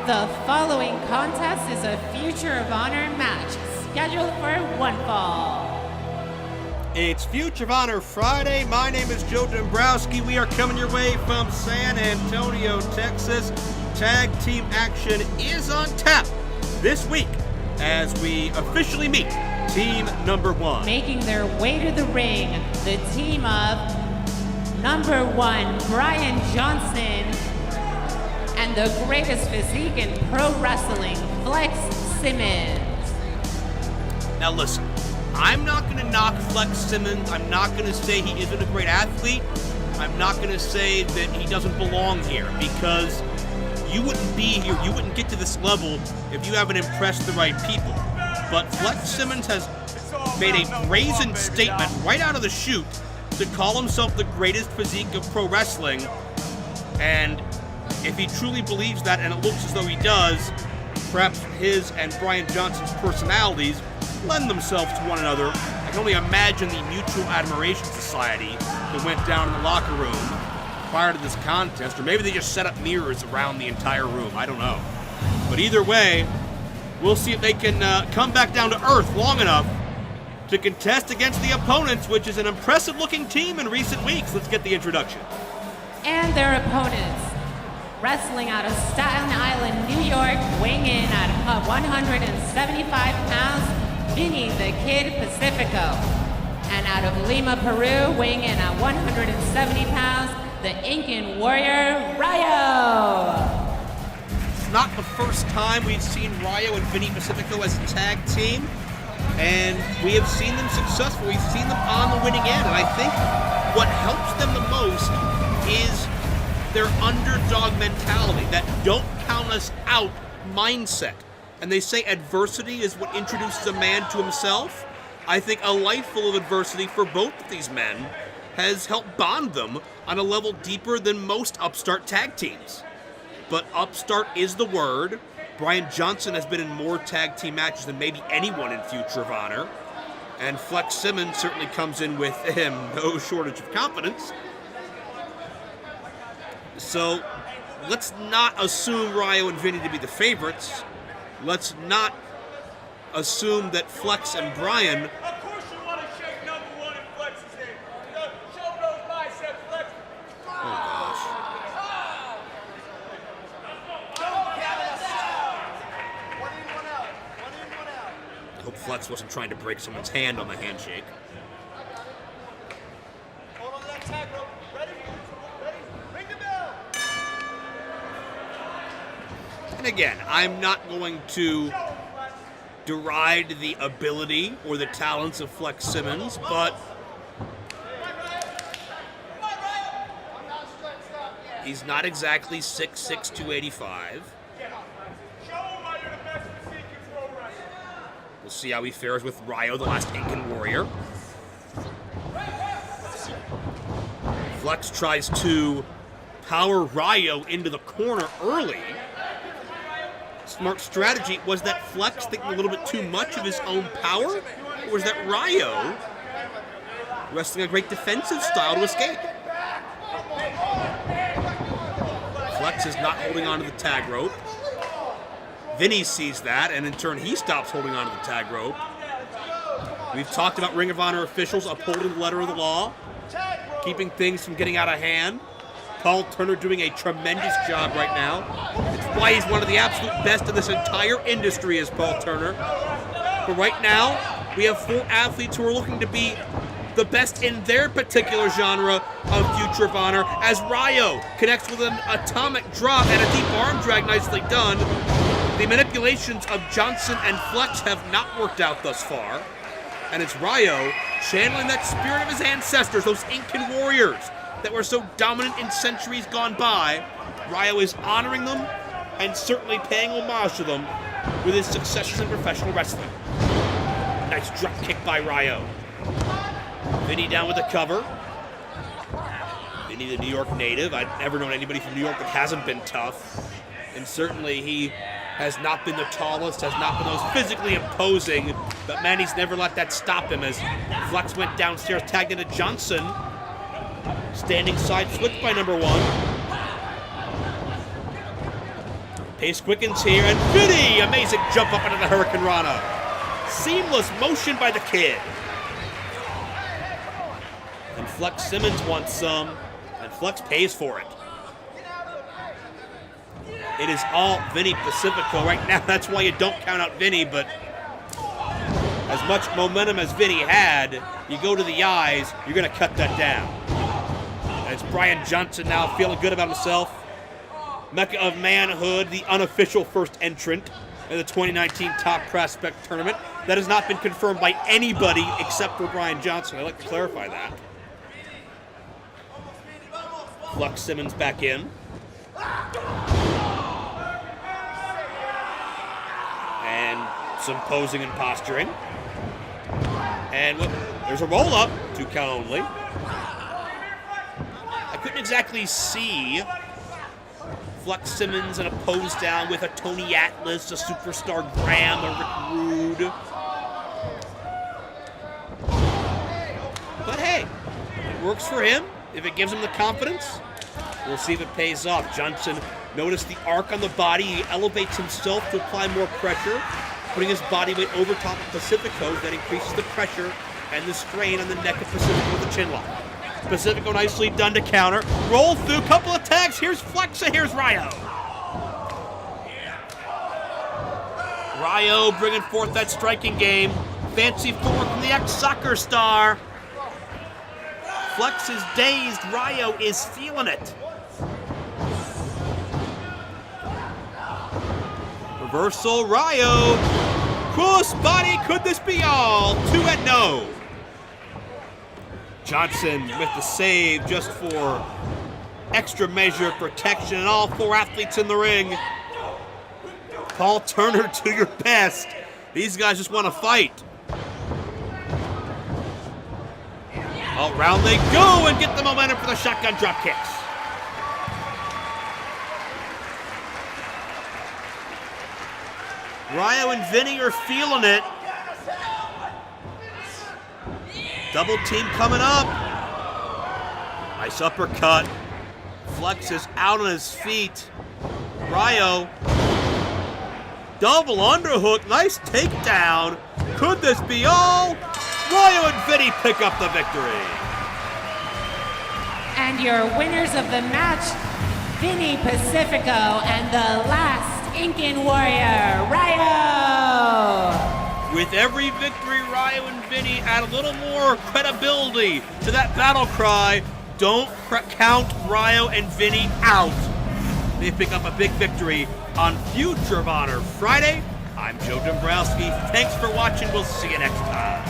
The following contest is a Future of Honor match scheduled for one fall. It's Future of Honor Friday. My name is Joe Dombrowski. We are coming your way from San Antonio, Texas. Tag team action is on tap this week as we officially meet team number one. Making their way to the ring, the team of number one, Brian Johnson, and the greatest physique in pro wrestling, Flex Simmons. Now listen, I'm not going to knock Flex Simmons. I'm not going to say he isn't a great athlete. I'm not going to say that he doesn't belong here, because you wouldn't be here, you wouldn't get to this level if you haven't impressed the right people. But Flex Simmons has made a brazen statement right out of the chute to call himself the greatest physique of pro wrestling. And if he truly believes that, and it looks as though he does, perhaps his and Brian Johnson's personalities lend themselves to one another. I can only imagine the mutual admiration society that went down in the locker room prior to this contest, or maybe they just set up mirrors around the entire room. I don't know. But either way, we'll see if they can come back down to earth long enough to contest against the opponents, which is an impressive-looking team in recent weeks. Let's get the introduction. And their opponents, wrestling out of Staten Island, New York, weighing in at 175 pounds, Vinny the Kid Pacifico. And out of Lima, Peru, weighing in at 170 pounds, the Incan Warrior, Rayo. It's not the first time we've seen Rayo and Vinny Pacifico as a tag team, and we have seen them successful. We've seen them on the winning end, and I think what helps them the most is their underdog mentality, that don't count us out mindset. And they say adversity is what introduces a man to himself. I think a life full of adversity for both of these men has helped bond them on a level deeper than most upstart tag teams. But upstart is the word. Brian Johnson has been in more tag team matches than maybe anyone in Future of Honor. And Flex Simmons certainly comes in with him no shortage of confidence. So let's not assume Rayo and Vinny to be the favorites. Let's not assume that Flex and Brian. Of course you want to shake number one in Flex's hand. Show those biceps, Flex. Oh gosh. I hope Flex wasn't trying to break someone's hand on the handshake. Hold on to that tag rope. Ready? Ready? Ring the bell. And again, I'm not going to deride the ability or the talents of Flex Simmons, but he's not exactly 6'6", 285. We'll see how he fares with Rayo, the last Incan Warrior. Flex tries to power Rayo into the corner early. Smart strategy. Was that Flex thinking a little bit too much of his own power? Or was that Rayo wrestling a great defensive style to escape? Flex is not holding on to the tag rope. Vinny sees that, and in turn he stops holding on to the tag rope. We've talked about Ring of Honor officials upholding the letter of the law, keeping things from getting out of hand. Paul Turner doing a tremendous job right now. It's why he's one of the absolute best in this entire industry is Paul Turner. But right now, we have 4 athletes who are looking to be the best in their particular genre of Future of Honor, as Rayo connects with an atomic drop and a deep arm drag, nicely done. The manipulations of Johnson and Flex have not worked out thus far. And it's Rayo channeling that spirit of his ancestors, those Incan warriors that were so dominant in centuries gone by. Rayo is honoring them and certainly paying homage to them with his successes in professional wrestling. Nice drop kick by Rayo. Vinny down with the cover. Vinny, the New York native. I've never known anybody from New York that hasn't been tough. And certainly he has not been the tallest, has not been the most physically imposing, but man, he's never let that stop him as Flex went downstairs, tagged into Johnson. Standing side switch by number one. Pace quickens here, and Vinny! Amazing jump up into the Hurricane Rana. Seamless motion by the kid. And Flex Simmons wants some, and Flex pays for it. It is all Vinny Pacifico right now. That's why you don't count out Vinny, but as much momentum as Vinny had, you go to the eyes, you're going to cut that down. And it's Brian Johnson now feeling good about himself. Mecca of Manhood, the unofficial first entrant in the 2019 Top Prospect Tournament. That has not been confirmed by anybody except for Brian Johnson. I'd like to clarify that. Flex Simmons back in. And some posing and posturing. And there's a roll-up, 2 count only. I couldn't exactly see Flex Simmons in a pose down with a Tony Atlas, a Superstar Graham, a Rick Rude. But hey, it works for him if it gives him the confidence. We'll see if it pays off. Johnson, notice the arc on the body. He elevates himself to apply more pressure, putting his body weight over top of Pacifico. That increases the pressure and the strain on the neck of Pacifico with a chin lock. Pacifico nicely done to counter. Roll through, couple of tags. Here's Flex, and here's Rayo. Rayo bringing forth that striking game. Fancy forward from the ex-soccer star. Flex is dazed. Rayo is feeling it. Reversal, Rayo. Cross body, could this be all? 2 and no. Johnson with the save just for extra measure of protection, and all 4 athletes in the ring. Paul Turner, to your best. These guys just want to fight. All round they go and get the momentum for the shotgun drop kicks. Rayo and Vinny are feeling it. Double team coming up. Nice uppercut. Flex is out on his feet. Rayo. Double underhook. Nice takedown. Could this be all? Rayo and Vinny pick up the victory. And your winners of the match, Vinny Pacifico and the last Incan Warrior, Rayo. With every victory, Rayo and Vinny add a little more credibility to that battle cry. Don't count Rayo and Vinny out. They pick up a big victory on Future of Honor Friday. I'm Joe Dombrowski. Thanks for watching. We'll see you next time.